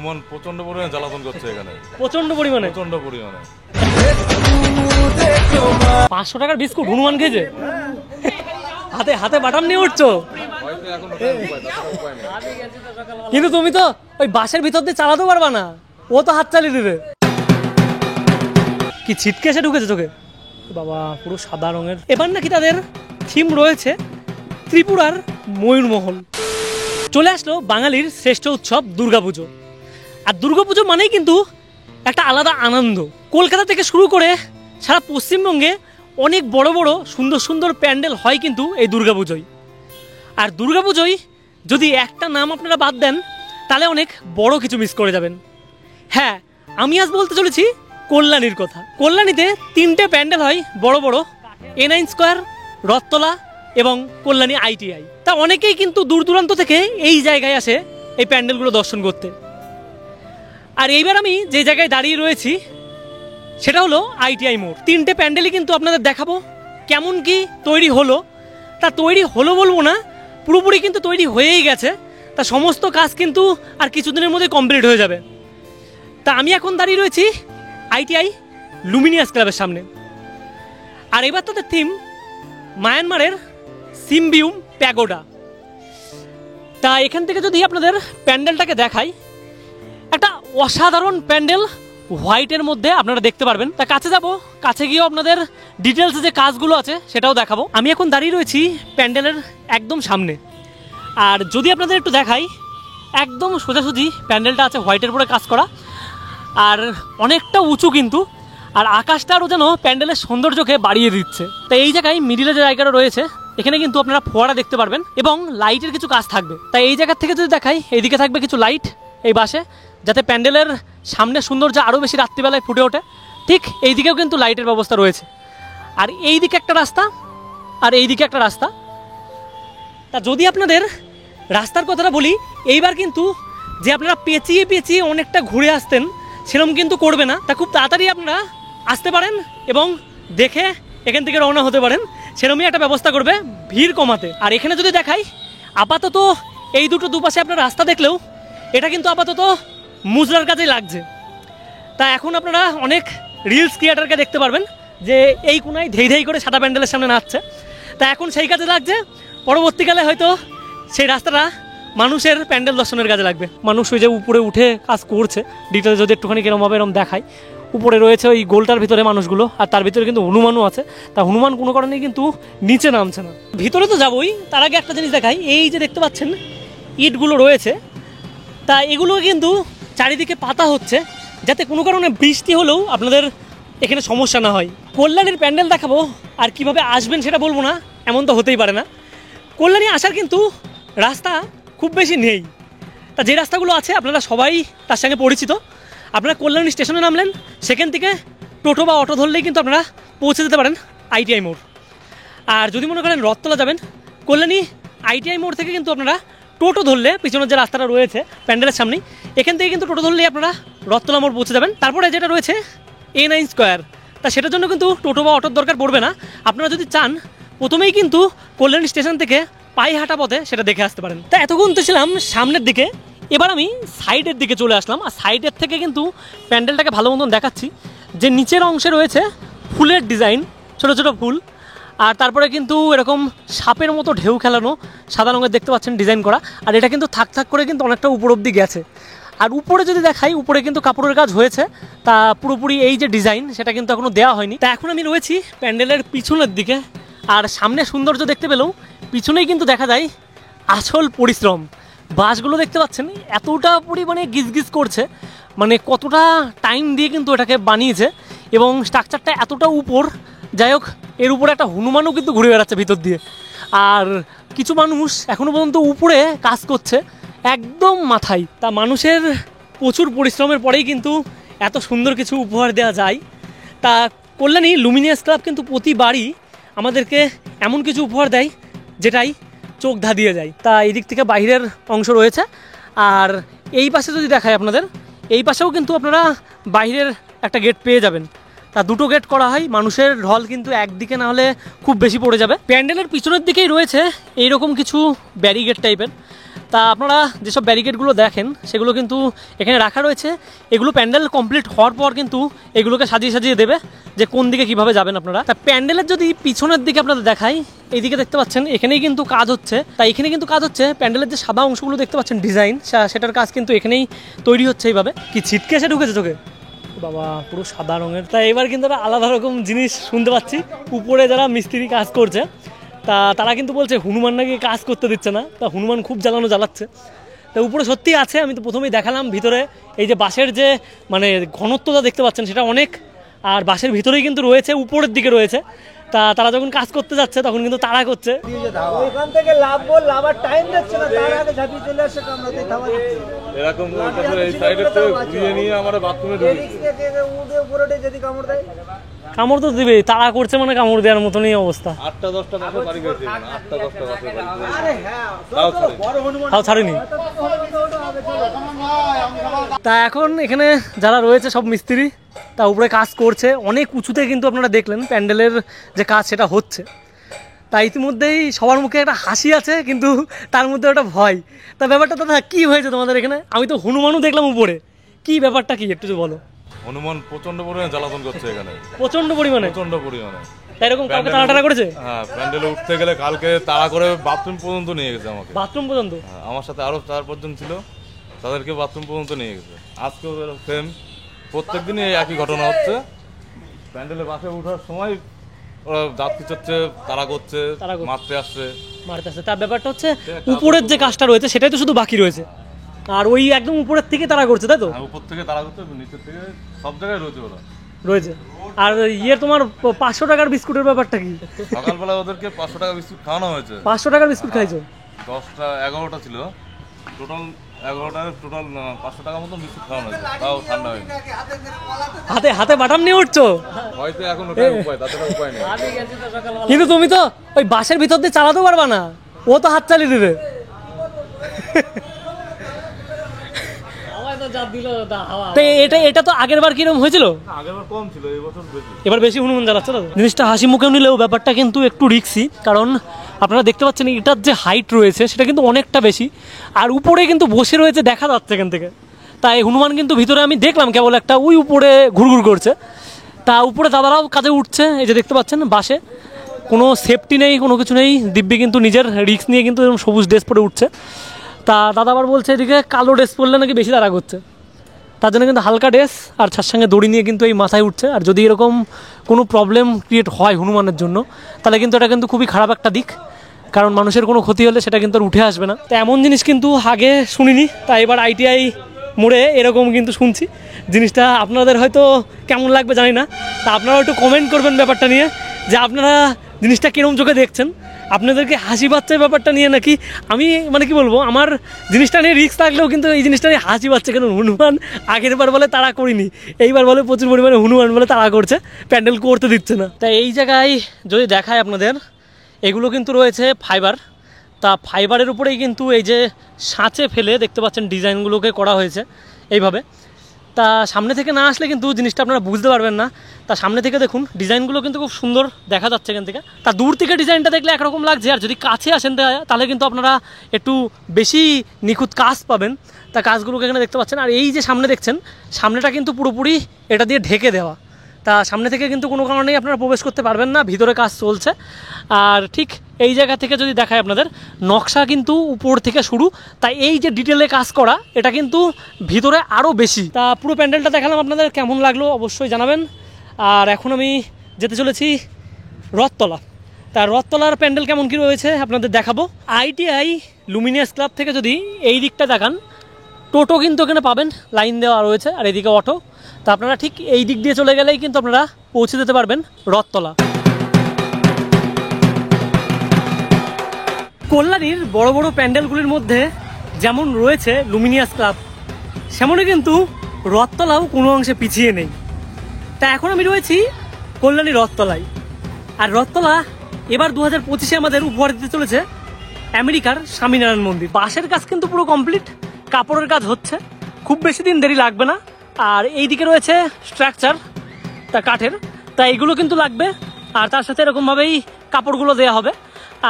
হনুমান প্রচন্ড পরিমাণে জ্বালাতন করছে এখানে, প্রচন্ড পরিমাণে। 500 টাকার বিস্কুট হনুমান খেয়েছে, হাতে হাতে বাটাম নিয়ে উঠছো। কিন্তু তুমি তো ওই বাসের ভিতর দিয়ে চালাতে পারবা না, ও তো হাত চালিয়ে দেবে। কি ছিটকে এসে ঢুকেছে চোখে বাবা, পুরো সাদা রঙের। এবার নাকি তাদের থিম রয়েছে ত্রিপুরার ময়ূরমহল। চলে আসলো বাঙালির শ্রেষ্ঠ উৎসব দুর্গাপুজো। আর দুর্গাপুজো মানেই কিন্তু একটা আলাদা আনন্দ। কলকাতা থেকে শুরু করে সারা পশ্চিমবঙ্গে অনেক বড় বড় সুন্দর সুন্দর প্যান্ডেল হয় কিন্তু এই দুর্গাপুজোয়। আর দুর্গাপুজোয় যদি একটা নাম আপনারা বাদ দেন তাহলে অনেক বড় কিছু মিস করে যাবেন। হ্যাঁ, আমি আজ বলতে চলেছি কল্যাণীর কথা। কল্যাণীতে 3টে প্যান্ডেল হয় বড় বড়, A9 স্কোয়ার, রথতলা এবং কল্যাণী ITI। তা অনেকেই কিন্তু দূর দূরান্ত থেকে এই জায়গায় আসে এই প্যান্ডেলগুলো দর্শন করতে। আর এইবার আমি যে জায়গায় দাঁড়িয়ে রয়েছি সেটা হলো ITI মোড়। 3টে প্যান্ডেলই কিন্তু আপনাদের দেখাবো কেমন কি তৈরি হলো। তা তৈরি হলো বলবো না, পুরোপুরি কিন্তু তৈরি হয়েই গেছে। তা সমস্ত কাজ কিন্তু আর কিছুদিনের মধ্যে কমপ্লিট হয়ে যাবে। তা আমি এখন দাঁড়িয়ে রয়েছি ITI লুমিনিয়াস ক্লাবের সামনে। আর এবার তাদের থিম মায়ানমারের সিমবিউম প্যাগোডা। তা এখান থেকে যদি আপনাদের প্যান্ডেলটাকে দেখাই, একটা অসাধারণ প্যান্ডেল হোয়াইটের মধ্যে আপনারা দেখতে পারবেন। তা কাছে যাব, কাছে গিয়েও আপনাদের ডিটেলসে যে কাজগুলো আছে সেটাও দেখাবো। আমি এখন দাঁড়িয়ে রয়েছি প্যান্ডেলের একদম সামনে। আর যদি আপনাদের একটু দেখাই, একদম সোজাসুজি প্যান্ডেলটা আছে, হোয়াইটের উপরে কাজ করা, আর অনেকটা উঁচু কিন্তু। আর আকাশটা আরও যেন প্যান্ডেলের সৌন্দর্যকে বাড়িয়ে দিচ্ছে। তো এই জায়গায় মিডিলে যে জায়গাটা রয়েছে এখানে কিন্তু আপনারা ফোয়ারা দেখতে পারবেন এবং লাইটের কিছু কাজ থাকবে। তাই এই জায়গা থেকে যদি দেখাই, এইদিকে থাকবে কিছু লাইট এই বাসে, যাতে প্যান্ডেলের সামনের সৌন্দর্য আরও বেশি রাত্রিবেলায় ফুটে ওঠে। ঠিক এই দিকেও কিন্তু লাইটের ব্যবস্থা রয়েছে। আর এই দিকে একটা রাস্তা, আর এই দিকে একটা রাস্তা। তা যদি আপনাদের রাস্তার কথাটা বলি, এইবার কিন্তু যে আপনারা পেঁচিয়ে পেঁচিয়ে অনেকটা ঘুরে আসতেন সেরকম কিন্তু করবে না। তা খুব তাড়াতাড়ি আপনারা আসতে পারেন এবং দেখে এখান থেকে রওনা হতে পারেন, সেরকমই একটা ব্যবস্থা করবে ভিড় কমাতে। আর এখানে যদি দেখাই, আপাতত এই দুটো দুপাশে আপনার রাস্তা দেখলেও এটা কিন্তু আপাতত মুজরার কাছেই লাগছে। তা এখন আপনারা অনেক রিলস ক্রিয়েটারকে দেখতে পারবেন যে এই কোনায় ধেই ধেই করে সাদা প্যান্ডেলের সামনে নাচছে। তা এখন সেই কাজে লাগছে, পরবর্তীকালে হয়তো সেই রাস্তাটা মানুষের প্যান্ডেল দর্শনের কাজে লাগবে। মানুষ ওই যে উপরে উঠে কাজ করছে, ডিটেলস যদি একটুখানি কিরম হবে এরকম দেখায়। উপরে রয়েছে ওই গোলটার ভিতরে মানুষগুলো, আর তার ভিতরে কিন্তু হনুমানও আছে। তা হনুমান কোনো কারণেই কিন্তু নিচে নামছে না। ভিতরে তো যাবোই, তার আগে একটা জিনিস দেখাই। এই যে দেখতে পাচ্ছেন ইটগুলো রয়েছে, তা এগুলো কিন্তু চারিদিকে পাতা হচ্ছে যাতে কোনো কারণে বৃষ্টি হলেও আপনাদের এখানে সমস্যা না হয়। কল্যাণীর প্যান্ডেল দেখাবো আর কিভাবে আসবেন সেটা বলবো না, এমন তো হতেই পারে না। কল্যাণী আসার কিন্তু রাস্তা খুব বেশি নেই। তা যে রাস্তাগুলো আছে আপনারা সবাই তার সঙ্গে পরিচিত। আপনারা কল্যাণী স্টেশনে নামলেন, সেখান থেকে টোটো বা অটো ধরলেই কিন্তু আপনারা পৌঁছে যেতে পারেন ITI মোড়। আর যদি মনে করেন রথতলা যাবেন, কল্যাণী ITI মোড় থেকে কিন্তু আপনারা টোটো ধরলে, পিছনের যে রাস্তাটা রয়েছে প্যান্ডেলের সামনেই, এখান থেকে কিন্তু টোটো ধরলেই আপনারা রথতলা মোড় পৌঁছে যাবেন। তারপরে যেটা রয়েছে A9 স্কোয়ার, তা সেটার জন্য কিন্তু টোটো বা অটোর দরকার পড়বে না। আপনারা যদি চান প্রথমেই কিন্তু কল্যাণী স্টেশন থেকে পায়ে হাঁটা পথে সেটা দেখে আসতে পারেন। তা এতক্ষণ তো ছিলাম সামনের দিকে, এবার আমি সাইডের দিকে চলে আসলাম। আর সাইডের থেকে কিন্তু প্যান্ডেলটাকে ভালো মতন দেখাচ্ছি। যে নিচের অংশে রয়েছে ফুলের ডিজাইন, ছোট ছোট ফুল, আর তারপরে কিন্তু এরকম সাপের মতো ঢেউ খেলানো সাদা রঙের দেখতে পাচ্ছেন ডিজাইন করা। আর এটা কিন্তু থাক থাক করে কিন্তু অনেকটা উপর অব্দি গেছে। আর উপরে যদি দেখাই, উপরে কিন্তু কাপড়ের কাজ হয়েছে, তা পুরোপুরি এই যে ডিজাইন সেটা কিন্তু এখনও দেওয়া হয়নি। তা এখন আমি রয়েছি প্যান্ডেলের পিছনের দিকে। আর সামনে সৌন্দর্য দেখতে পেলেও পিছনেই কিন্তু দেখা যায় আসল পরিশ্রম। বাসগুলো দেখতে পাচ্ছেন এতটা পরিমাণে গিজগিজ করছে, মানে কতটা টাইম দিয়ে কিন্তু এটাকে বানিয়েছে এবং স্ট্রাকচারটা এতটা উপর। যাই হোক, এর উপরে একটা হনুমানও কিন্তু ঘুরে বেড়াচ্ছে ভিতর দিয়ে। আর কিছু মানুষ এখনও পর্যন্ত উপরে কাজ করছে একদম মাথায়। তা মানুষের প্রচুর পরিশ্রমের পরেই কিন্তু এত সুন্দর কিছু উপহার দেওয়া যায়। তা কল্যাণী লুমিনিয়াস ক্লাব কিন্তু প্রতিবারই আমাদেরকে এমন কিছু উপহার দেয় যেটাই চোখ ধাঁধিয়ে যায়। তা এই দিক থেকে বাইরের অংশ রয়েছে। আর এই পাশে যদি দেখায় আপনাদের, এই পাশেও কিন্তু আপনারা বাইরের একটা গেট পেয়ে যাবেন। তা দুটো গেট করা হয়, মানুষের ঢল কিন্তু একদিকে না হলে খুব বেশি পড়ে যাবে। প্যান্ডেলের পিছনের দিকেই রয়েছে এইরকম কিছু ব্যারিগেড টাইপের। তা আপনারা যেসব ব্যারিকেডগুলো দেখেন সেগুলো কিন্তু এখানে রাখা রয়েছে। এগুলো প্যান্ডেল কমপ্লিট হওয়ার পর কিন্তু এগুলোকে সাজিয়ে সাজিয়ে দেবে যে কোন দিকে কিভাবে যাবেন আপনারা। তা প্যান্ডেলের যদি পিছনের দিকে আপনাদের দেখাই, এইদিকে দেখতে পাচ্ছেন এখানেই কিন্তু কাজ হচ্ছে। তাই এখানে কিন্তু কাজ হচ্ছে প্যান্ডেলের যে সাদা অংশগুলো দেখতে পাচ্ছেন ডিজাইন, সেটার কাজ কিন্তু এখানেই তৈরি হচ্ছে এইভাবে। কি ছিটকে এসে ঢুকেছে চোখে বাবা, পুরো সাদা রঙের। তাই এবার কিন্তু একটা আলাদা রকম জিনিস শুনতে পাচ্ছি। উপরে যারা মিস্ত্রি কাজ করছে তারা কিন্তু বলছে হনুমান নাকি কাজ করতে দিচ্ছে না। তা হনুমান খুব জ্বালাচ্ছে। তা উপরে সত্যি আছে, আমি তো প্রথমেই দেখালাম। ভিতরে এই যে বাঁশের যে মানে ঘনত্বটা দেখতে পাচ্ছেন সেটা অনেক, আর বাঁশের ভিতরেই কিন্তু রয়েছে, উপরের দিকে রয়েছে। তা তারা যখন কাজ করতে যাচ্ছে তখন কিন্তু তাড়া করছে। ওইখান থেকে লাভার টাইম দিচ্ছে না, তার আগে ঝাঁপিয়ে চলে আসে কামড়াতে ধাওয়া দিচ্ছে এরকম এই সাইডের থেকে ঘুরিয়ে নিয়ে আমরা বাথরুমে ঢুকি। উঠে উপরে যদি কামড় দেয়, কামড় তো দিবেই, তাড়া করছে মানে কামড় দেওয়ার মতনই অবস্থা। 8টা-10টা বাসে বাড়ি গেছে, 8টা-10টা বাসে বাড়ি গেছে। আরে হ্যাঁ বড় হনুমান তাও ছাড়েনি। তা এখন এখানে যারা রয়েছে সব মিস্ত্রি তা উপরে কাজ করছে অনেক উঁচুতে, কিন্তু আপনারা দেখলেন প্যান্ডেলের যে কাজ সেটা হচ্ছে। তা ইতিমধ্যেই সবার মুখে একটা হাসি আছে, কিন্তু তার মধ্যে একটা ভয়। তা ব্যাপারটা দাদা কী হয়েছে তোমাদের এখানে? আমি তো হনুমানও দেখলাম উপরে, কি ব্যাপারটা কি একটু বলো। হনুমান প্রচন্ড পরিমাণে জ্বালাতন করছে এখানে, প্রচন্ড পরিমাণে। তাই এরকম কাউকে তাড়া করেছে? হ্যাঁ, প্যান্ডেলে উঠতে গেলে কালকে তাড়া করে বাথরুম পর্যন্ত নিয়ে গেছে আমাকে। বাথরুম পর্যন্ত? হ্যাঁ, আমার সাথে আরো 4-5 জন ছিল, তাদেরকে বাথরুম পর্যন্ত নিয়ে গেছে। আজকেও সেম, প্রত্যেকদিনই এই একই ঘটনা হচ্ছে। প্যান্ডেলে বাসে ওঠার সময় ওরা যাত্রী চড়ছে, তাড়া করছে, মারতে আসছে। তার ব্যাপারটা হচ্ছে উপরের যে কাজটা রয়েছে সেটাই তো শুধু বাকি রয়েছে, আর ওই একদম উপরের থেকে তারা করছে, তাই তো? উপর থেকে তাড়া করছে, নিচের থেকে সব জায়গায় রয়েছে ওরা রয়েছে। আর তোমার 500 টাকার বিস্কুটের ব্যাপারটা কি? সকালবেলা ওদেরকে 500 টাকা বিস্কুট খাওয়ানো হয়েছে। 500 টাকার বিস্কুট খাইছো? 11টা ছিল টোটাল, 11টায় টোটাল 500 টাকার মতো বিস্কুট খাওয়ানো হয়েছে, তাও ঠান্ডা হয়নি। হাতে বাটাম নিয়ে উঠছো? হয়তো এখন ওটাই উপায়, তাছাড়া উপায় নেই। কিন্তু তুমি তো ওই বাসের ভিতর দিয়ে চালাতেও পারবা না, ও তো হাত চালিয়ে দেবে। এটা তো আগের বার কিরকম হয়েছিল? আগেরবার কম ছিল, এবছর বেশি। এবার বেশি হনুমান জ্বালাচ্ছে না। জিনিসটা হাসি মুখে নিলেও ব্যাপারটা কিন্তু একটু রিস্কি, কারণ আপনারা দেখতে পাচ্ছেন এটার যে হাইট রয়েছে সেটা কিন্তু অনেকটা বেশি, আর উপরে কিন্তু বসে রয়েছে দেখা যাচ্ছে এখান থেকে। তাই হনুমান কিন্তু ভিতরে আমি দেখলাম কেবল একটা ওই উপরে ঘুরঘুর করছে। তা উপরে দাদারাও কাজে উঠছে, এই যে দেখতে পাচ্ছেন বাসে কোনো সেফটি নেই, কোনো কিছু নেই। দিব্যি কিন্তু নিজের রিস্ক নিয়ে কিন্তু এরকম সবুজ ড্রেস পরে উঠছে। তা দাদা আবার বলছে এদিকে কালো ড্রেস পরলে নাকি বেশি তাড়া করছে, তার জন্য কিন্তু হালকা ড্রেস আর তার সঙ্গে দড়ি নিয়ে কিন্তু এই মাথায় উঠছে। আর যদি এরকম কোনো প্রবলেম ক্রিয়েট হয় হনুমানের জন্য, তাহলে কিন্তু এটা কিন্তু খুবই খারাপ একটা দিক, কারণ মানুষের কোনো ক্ষতি হলে সেটা কিন্তু আর উঠে আসবে না। তো এমন জিনিস কিন্তু আগে শুনিনি, তাই এবার ITI মোড়ে এরকম কিন্তু শুনছি। জিনিসটা আপনাদের হয়তো কেমন লাগবে জানি না, তা আপনারা একটু কমেন্ট করবেন ব্যাপারটা নিয়ে, যে আপনারা জিনিসটা কিরকম চোখে দেখছেন। আপনাদেরকে হাসি পাচ্ছে ব্যাপারটা নিয়ে, নাকি আমি মানে কি বলবো, আমার জিনিসটা নিয়ে রিস্ক থাকলেও কিন্তু এই জিনিসটা নিয়ে হাসি পাচ্ছে। কারণ হনুমান আগের বার বলে তাড়া করিনি, এইবার বলে প্রচুর পরিমাণে হনুমান বলে তাড়া করছে, প্যান্ডেল করতে দিচ্ছে না। তাই এই জায়গায় যদি দেখায় আপনাদের, এগুলো কিন্তু রয়েছে ফাইবার। তা ফাইবারের উপরেই কিন্তু এই যে সাঁচে ফেলে দেখতে পাচ্ছেন ডিজাইনগুলোকে করা হয়েছে এইভাবে। তা সামনে থেকে না আসলে কিন্তু জিনিসটা আপনারা বুঝতে পারবেন না। তা সামনে থেকে দেখুন, ডিজাইনগুলো কিন্তু খুব সুন্দর দেখা যাচ্ছে এখান থেকে। তা দূর থেকে ডিজাইনটা দেখলে একরকম লাগছে, আর যদি কাছে আসেন তাহলে কিন্তু আপনারা একটু বেশি নিখুঁত কাজ পাবেন। তা কাজগুলোকে এখানে দেখতে পাচ্ছেন। আর এই যে সামনে দেখছেন, সামনেটা কিন্তু পুরোপুরি এটা দিয়ে ঢেকে দেওয়া। তা সামনে থেকে কিন্তু কোনো কারণেই আপনারা প্রবেশ করতে পারবেন না, ভিতরে কাজ চলছে। আর ঠিক এই জায়গা থেকে যদি দেখায় আপনাদের, নকশা কিন্তু উপর থেকে শুরু, তাই এই যে ডিটেলে কাজ করা এটা কিন্তু ভিতরে আরও বেশি। তা পুরো প্যান্ডেলটা দেখালাম, আপনাদের কেমন লাগলো অবশ্যই জানাবেন। আর এখন আমি যেতে চলেছি রথতলা। তা রথতলার প্যান্ডেল কেমন কী রয়েছে আপনাদের দেখাবো। ITI লুমিনিয়াস ক্লাব থেকে যদি এই দিকটা দেখান, টোটো কিন্তু এখানে পাবেন, লাইন দেওয়া রয়েছে, আর এদিকে অটো। তা আপনারা ঠিক এই দিক দিয়ে চলে গেলেই কিন্তু আপনারা পৌঁছে যেতে পারবেন রথতলা। কল্যাণীর বড় বড় প্যান্ডেলগুলির মধ্যে যেমন রয়েছে লুমিনিয়াস ক্লাব, সেমনই কিন্তু রথতলাও কোনো অংশে পিছিয়ে নেই। তা এখন আমি রয়েছি কল্যাণী রথতলায়। আর রথতলা এবার 2025-এ আমাদের উপহার দিতে চলেছে আমেরিকার স্বামীনারায়ণ মন্দির। বাঁশের কাজ কিন্তু পুরো কমপ্লিট, কাপড়ের কাজ হচ্ছে, খুব বেশি দিন দেরি লাগবে না। আর এই দিকে রয়েছে স্ট্রাকচার, তা কাঠের, তা এইগুলো কিন্তু লাগবে। আর তার সাথে এরকমভাবেই কাপড়গুলো দেওয়া হবে।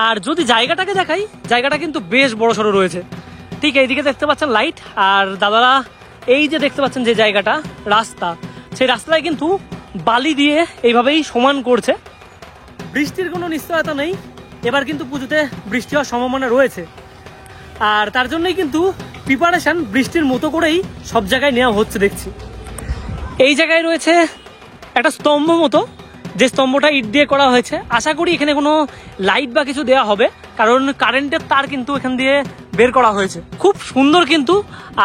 আর যদি জায়গাটাকে দেখাই, জায়গাটা কিন্তু বেশ বড় সড়ো রয়েছে। ঠিক এইদিকে দেখতে পাচ্ছেন লাইট, আর দাদারা এই যে দেখতে পাচ্ছেন যে জায়গাটা রাস্তা, সেই রাস্তায় কিন্তু বালি দিয়ে এইভাবেই সমান করছে। বৃষ্টির কোনো নিশ্চয়তা নেই, এবার কিন্তু পুজোতে বৃষ্টি হওয়ার সম্ভাবনা রয়েছে, আর তার জন্যই কিন্তু প্রিপারেশন বৃষ্টির মতো করেই সব জায়গায় নেওয়া হচ্ছে। দেখছি এই জায়গায় রয়েছে একটা স্তম্ভ মতো, যে স্তম্ভটা ইট দিয়ে করা হয়েছে। আশা করি এখানে কোনো লাইট বা কিছু দেওয়া হবে, কারণ কারেন্টের তার কিন্তু এখান দিয়ে বের করা হয়েছে। খুব সুন্দর কিন্তু,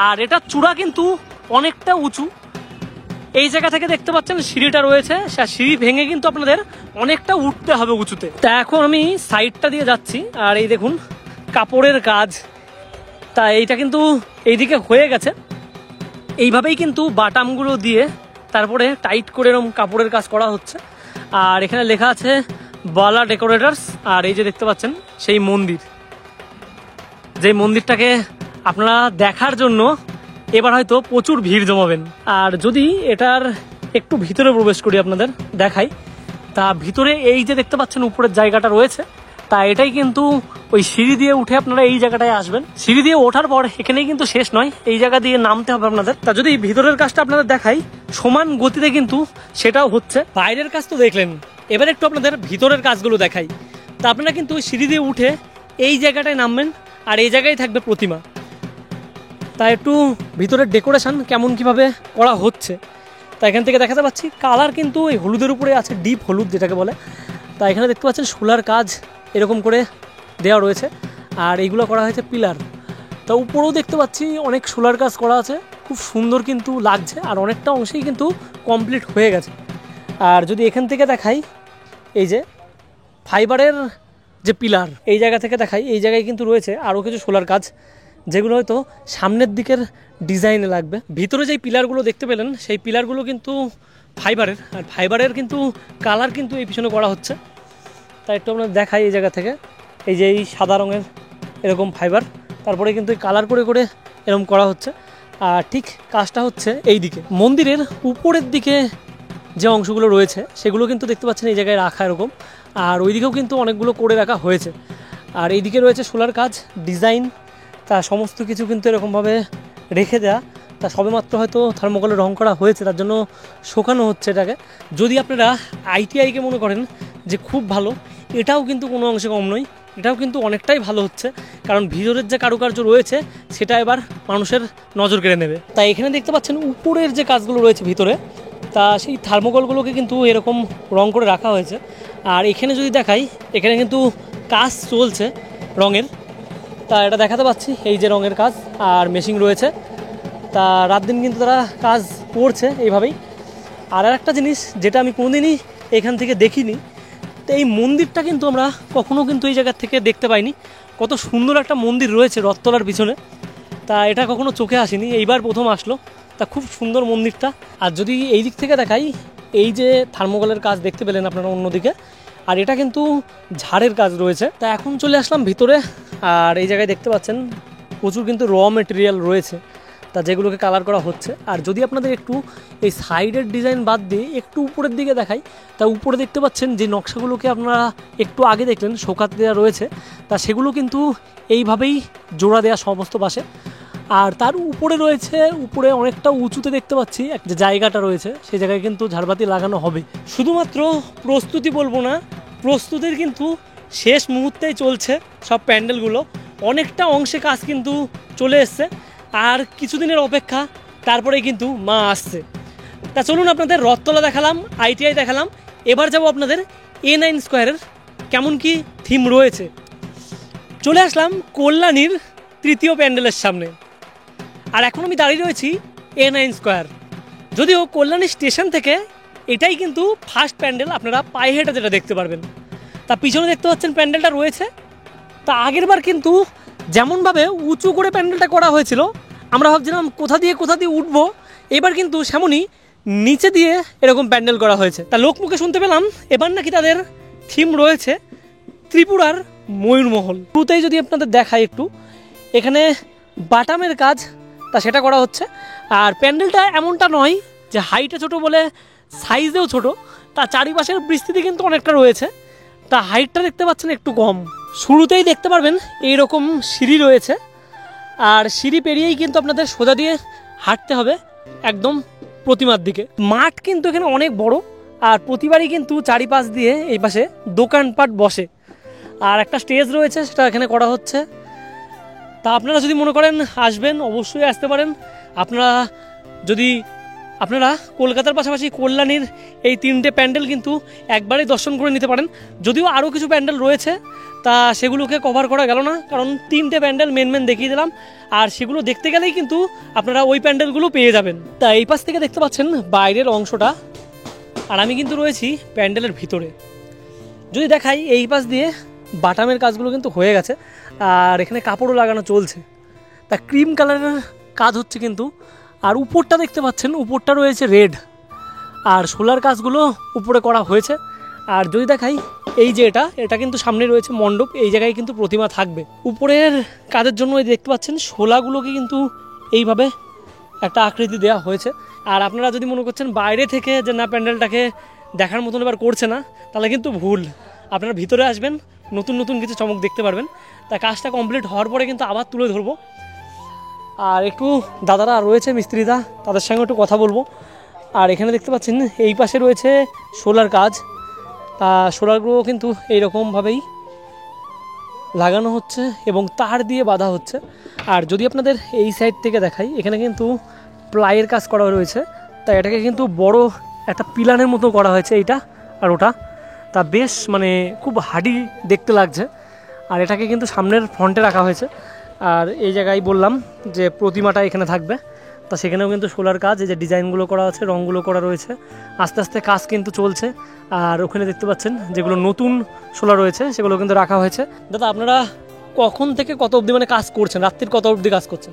আর এটা চূড়া কিন্তু অনেকটা উঁচু। এই জায়গা থেকে দেখতে পাচ্ছেন সিঁড়িটা রয়েছে, সিঁড়ি ভেঙে কিন্তু আপনাদের অনেকটা উঠতে হবে উঁচুতে। তা এখন আমি সাইডটা দিয়ে যাচ্ছি, আর এই দেখুন কাপড়ের কাজ, তা এইটা কিন্তু এইদিকে হয়ে গেছে। এইভাবেই কিন্তু বাটামগুলো দিয়ে তারপরে টাইট করে এরকম কাপড়ের কাজ করা হচ্ছে। আর এখানে লেখা আছে বালা ডেকোরেটার্স। আর এই যে দেখতে পাচ্ছেন সেই মন্দির, যে মন্দিরটাকে আপনারা দেখার জন্য এবার হয়তো প্রচুর ভিড় জমাবেন। আর যদি এটার একটু ভিতরে প্রবেশ করি আপনাদের দেখাই, তা ভিতরে এই যে দেখতে পাচ্ছেন উপরের জায়গাটা রয়েছে, তা এটাই কিন্তু ওই সিঁড়ি দিয়ে উঠে আপনারা এই জায়গাটায় আসবেন। সিঁড়ি দিয়ে ওঠার পর এখানেই কিন্তু শেষ নয়, এই জায়গা দিয়ে নামতে হবে আপনাদের। তা যদি ভিতরের কাজটা আপনাদের দেখাই, সমান গতিতে কিন্তু সেটাও হচ্ছে। বাইরের কাজ তো দেখলেন, এবার একটু আপনাদের ভিতরের কাজগুলো দেখাই। তা আপনারা কিন্তু সিঁড়ি দিয়ে উঠে এই জায়গাটায় নামবেন, আর এই জায়গায় থাকবে প্রতিমা। তা একটু ভিতরের ডেকোরেশন কেমন কিভাবে করা হচ্ছে, তা এখান থেকে দেখাতে পাচ্ছি কালার কিন্তু এই হলুদের উপরে আছে, ডিপ হলুদ যেটাকে বলে। তা এখানে দেখতে পাচ্ছেন শোলার কাজ এরকম করে দেওয়া রয়েছে, আর এইগুলো করা হয়েছে পিলার। তা উপরেও দেখতে পাচ্ছি অনেক শোলার কাজ করা আছে, খুব সুন্দর কিন্তু লাগছে, আর অনেকটা অংশেই কিন্তু কমপ্লিট হয়ে গেছে। আর যদি এখান থেকে দেখাই, এই যে ফাইবারের যে পিলার, এই জায়গা থেকে দেখাই, এই জায়গায় কিন্তু রয়েছে আরও কিছু শোলার কাজ, যেগুলো হয়তো সামনের দিকের ডিজাইনে লাগবে। ভিতরে যেই পিলারগুলো দেখতে পেলেন, সেই পিলারগুলো কিন্তু ফাইবারের, আর ফাইবারের কিন্তু কালার কিন্তু এই পিছনে করা হচ্ছে। তাই একটু আপনার দেখাই এই জায়গা থেকে, এই যে এই সাদা রঙের এরকম ফাইবার, তারপরে কিন্তু এই কালার করে করে এরকম করা হচ্ছে। আর ঠিক কাজটা হচ্ছে এই দিকে মন্দিরের উপরের দিকে যে অংশগুলো রয়েছে, সেগুলো কিন্তু দেখতে পাচ্ছেন এই জায়গায় রাখা এরকম, আর ওই দিকেও কিন্তু অনেকগুলো করে রাখা হয়েছে। আর এই দিকে রয়েছে সোলার কাজ, ডিজাইন, তা সমস্ত কিছু কিন্তু এরকমভাবে রেখে দেয়া। তা সবেমাত্র হয়তো থার্মোকলে রং করা হয়েছে, তার জন্য শোকানো হচ্ছে এটাকে। যদি আপনারা আইটিআইকে মনে করেন যে খুব ভালো, এটাও কিন্তু কোনো অংশে কম নয়, এটাও কিন্তু অনেকটাই ভালো হচ্ছে, কারণ ভিতরের যে কারুকার্য রয়েছে সেটা এবার মানুষের নজর কেড়ে নেবে। তাই এখানে দেখতে পাচ্ছেন উপরের যে কাজগুলো রয়েছে ভিতরে, তা সেই থার্মোকলগুলোকে কিন্তু এরকম রং করে রাখা হয়েছে। আর এখানে যদি দেখাই, এখানে কিন্তু কাজ চলছে রঙের, তা এটা দেখাতে পাচ্ছি এই যে রঙের কাজ, আর মেশিন রয়েছে। তা রাত দিন কিন্তু তারা কাজ করছে এইভাবেই। আর একটা জিনিস যেটা আমি কোনোদিনই এখান থেকে দেখিনি, তো এই মন্দিরটা কিন্তু আমরা কখনো কিন্তু এই জায়গার থেকে দেখতে পাইনি। কত সুন্দর একটা মন্দির রয়েছে রথতলার পিছনে, তা এটা কখনো চোখে আসেনি, এইবার প্রথম আসলো। তা খুব সুন্দর মন্দিরটা। আর যদি এই দিক থেকে দেখাই, এই যে থার্মোকলের কাজ দেখতে পেলেন আপনারা অন্যদিকে, আর এটা কিন্তু ঝাড়ের কাজ রয়েছে। তা এখন চলে আসলাম ভিতরে, আর এই জায়গায় দেখতে পাচ্ছেন প্রচুর কিন্তু র মেটেরিয়াল রয়েছে, তা যেগুলোকে কালার করা হচ্ছে। আর যদি আপনাদের একটু এই সাইডের ডিজাইন বাদ দিয়ে একটু উপরের দিকে দেখাই, তা উপরে দেখতে পাচ্ছেন যে নকশাগুলোকে আপনারা একটু আগে দেখলেন শোকাত দেওয়া রয়েছে, তা সেগুলো কিন্তু এইভাবেই জোড়া দেওয়া সমস্ত পাশে। আর তার উপরে রয়েছে, উপরে অনেকটা উঁচুতে দেখতে পাচ্ছি যে জায়গাটা রয়েছে, সেই জায়গায় কিন্তু ঝাড়বাতি লাগানো হবে। শুধুমাত্র প্রস্তুতি বলবো না, প্রস্তুতির কিন্তু শেষ মুহূর্তেই চলছে সব প্যান্ডেলগুলো, অনেকটা অংশে কাজ কিন্তু চলে এসছে, আর কিছুদিনের অপেক্ষা, তারপরে কিন্তু মা আসছে। তা চলুন আপনাদের রথতলা দেখালাম, আইটিআই দেখালাম, এবার যাব আপনাদের A9 স্কোয়ারের কেমন কি থিম রয়েছে। চলে আসলাম কল্যাণীর তৃতীয় প্যান্ডেলের সামনে, আর এখন আমি দাঁড়িয়ে রয়েছি A9 স্কোয়ার। যদিও কল্যাণী স্টেশন থেকে এটাই কিন্তু ফার্স্ট প্যান্ডেল আপনারা পায়ে হেঁটে যেটা দেখতে পারবেন। তা পিছনে দেখতে পাচ্ছেন প্যান্ডেলটা রয়েছে। তা আগের বার কিন্তু যেমনভাবে উঁচু করে প্যান্ডেলটা করা হয়েছিল, আমরা ভাবছিলাম কোথা দিয়ে উঠবো, এবার কিন্তু সেমনই নিচে দিয়ে এরকম প্যান্ডেল করা হয়েছে। তা লোকমুখে শুনতে পেলাম এবার নাকি তাদের থিম রয়েছে ত্রিপুরার ময়ূরমহল। শুরুতেই যদি আপনাদের দেখাই একটু, এখানে বাটামের কাজ, তা সেটা করা হচ্ছে। আর প্যান্ডেলটা এমনটা নয় যে হাইটে ছোট বলে সাইজেও ছোট, তা চারিপাশের বিস্তৃতি কিন্তু অনেকটা রয়েছে, তা হাইটটা দেখতে পাচ্ছেন একটু কম। শুরুতেই দেখতে পারবেন এইরকম সিঁড়ি রয়েছে, আর সিঁড়ি পেরিয়েই কিন্তু আপনাদের সোজা দিয়ে হাঁটতে হবে একদম প্রতিমার দিকে। মাঠ কিন্তু এখানে অনেক বড়, আর প্রতিবারই কিন্তু চারিপাশ দিয়ে এই পাশে দোকানপাট বসে, আর একটা স্টেজ রয়েছে সেটা এখানে করা হচ্ছে। তা আপনারা যদি মনে করেন আসবেন অবশ্যই আসতে পারেন। আপনারা কলকাতার পাশাপাশি কল্যাণীর এই 3টে প্যান্ডেল কিন্তু একবারেই দর্শন করে নিতে পারেন। যদিও আরও কিছু প্যান্ডেল রয়েছে, তা সেগুলোকে কভার করা গেল না, কারণ 3টে প্যান্ডেল মেন দেখিয়ে দিলাম, আর সেগুলো দেখতে গেলেই কিন্তু আপনারা ওই প্যান্ডেলগুলো পেয়ে যাবেন। তা এই পাশ থেকে দেখতে পাচ্ছেন বাইরের অংশটা, আর আমি কিন্তু রয়েছি প্যান্ডেলের ভিতরে। যদি দেখাই, এই পাশ দিয়ে বাটামের কাজগুলো কিন্তু হয়ে গেছে, আর এখানে কাপড়ও লাগানো চলছে। তা ক্রিম কালারের কাজ হচ্ছে কিন্তু, আর উপরটা দেখতে পাচ্ছেন, উপরটা রয়েছে রেড, আর সোলার কাজগুলো উপরে করা হয়েছে। আর যদি দেখাই, এই যে এটা কিন্তু সামনে রয়েছে মণ্ডপ, এই জায়গায় কিন্তু প্রতিমা থাকবে। উপরের কাজের জন্য এই দেখতে পাচ্ছেন শোলাগুলোকে কিন্তু এইভাবে একটা আকৃতি দেওয়া হয়েছে। আর আপনারা যদি মনে করছেন বাইরে থেকে যে না প্যান্ডেলটাকে দেখার মতন এবার করছে না, তাহলে কিন্তু ভুল। আপনারা ভিতরে আসবেন, নতুন কিছু চমক দেখতে পারবেন। তা কাজটা কমপ্লিট হওয়ার পরে কিন্তু আবার তুলে ধরবো, আর একটু দাদারা রয়েছে মিস্ত্রিদা, তাদের সঙ্গে একটু কথা বলবো। আর এখানে দেখতে পাচ্ছেন এই পাশে রয়েছে সোলার কাজ, তা সোলারগুলো কিন্তু এইরকমভাবেই লাগানো হচ্ছে এবং তার দিয়ে বাঁধা হচ্ছে। আর যদি আপনাদের এই সাইড থেকে দেখাই, এখানে কিন্তু প্লাইয়ের কাজ করা রয়েছে, তাই এটাকে কিন্তু বড় একটা পিলারের মতো করা হয়েছে এইটা আর ওটা। তা বেশ খুব হার্ডি দেখতে লাগছে। আর এটাকে কিন্তু সামনের ফ্রন্টে রাখা হয়েছে। আর এই জায়গায় বললাম যে প্রতিমাটা এখানে থাকবে, তা সেখানেও কিন্তু সোলার কাজ, এই যে ডিজাইনগুলো করা আছে, রঙগুলো করা রয়েছে, আস্তে আস্তে কাজ কিন্তু চলছে। আর ওখানে দেখতে পাচ্ছেন যেগুলো নতুন সোলার রয়েছে সেগুলো কিন্তু রাখা হয়েছে। দাদা, আপনারা কখন থেকে কত অবধি কাজ করছেন? রাত্রির কত অবধি কাজ করছেন?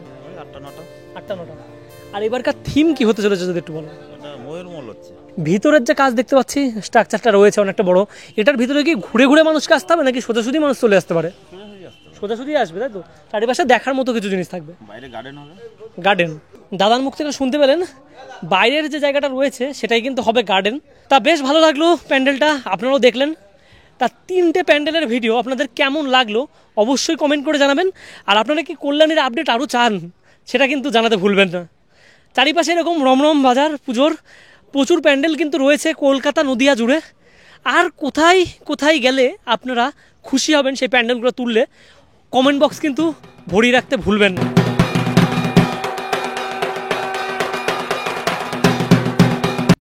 8টা-9টা। আর এবারকার থিম কি হতে চলেছে যদি একটু বলো। ময়ূরমহল হচ্ছে। ভিতরের যে কাজ দেখতে পাচ্ছি, স্ট্রাকচারটা রয়েছে অনেকটা বড়, এটার ভিতরে কি ঘুরে মানুষকে আসতে হবে নাকি সোজাসুজি মানুষ চলে আসতে পারে? সোজাসুজি আসবে, তাই তো? চারিপাশে দেখার মতো কিছু জিনিস থাকবে, বাইরে গার্ডেন হবে। গার্ডেন। দাদার মুখ থেকে শুনতে পেলেন বাইরের যে জায়গাটা রয়েছে সেটাই কিন্তু হবে গার্ডেন। তা বেশ ভালো লাগলো প্যান্ডেলটা, আপনারাও দেখলেন। তা 3টে প্যান্ডেলের ভিডিও আপনাদের কেমন লাগলো অবশ্যই কমেন্ট করে জানাবেন। আর আপনারা কি কল্যাণীর আপডেট আরও চান সেটা কিন্তু জানাতে ভুলবেন না। চারিপাশে এরকম রমরম বাজার, পুজোর প্রচুর প্যান্ডেল কিন্তু রয়েছে কলকাতা নদিয়া জুড়ে। আর কোথায় গেলে আপনারা খুশি হবেন সেই প্যান্ডেলগুলো তুললে, কমেন্ট বক্স কিন্তু ভরিয়ে রাখতে ভুলবেন না।